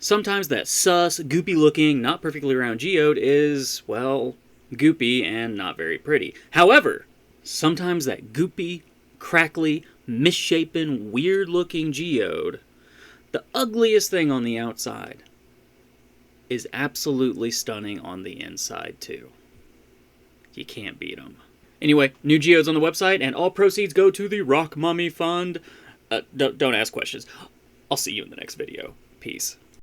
Sometimes that sus, goopy-looking, not perfectly round geode is, well, goopy and not very pretty. However, sometimes that goopy, crackly, misshapen, weird-looking geode, the ugliest thing on the outside, is absolutely stunning on the inside, too. You can't beat them. Anyway, new geodes on the website, and all proceeds go to the Rock Mummy Fund. Don't ask questions. I'll see you in the next video. Peace.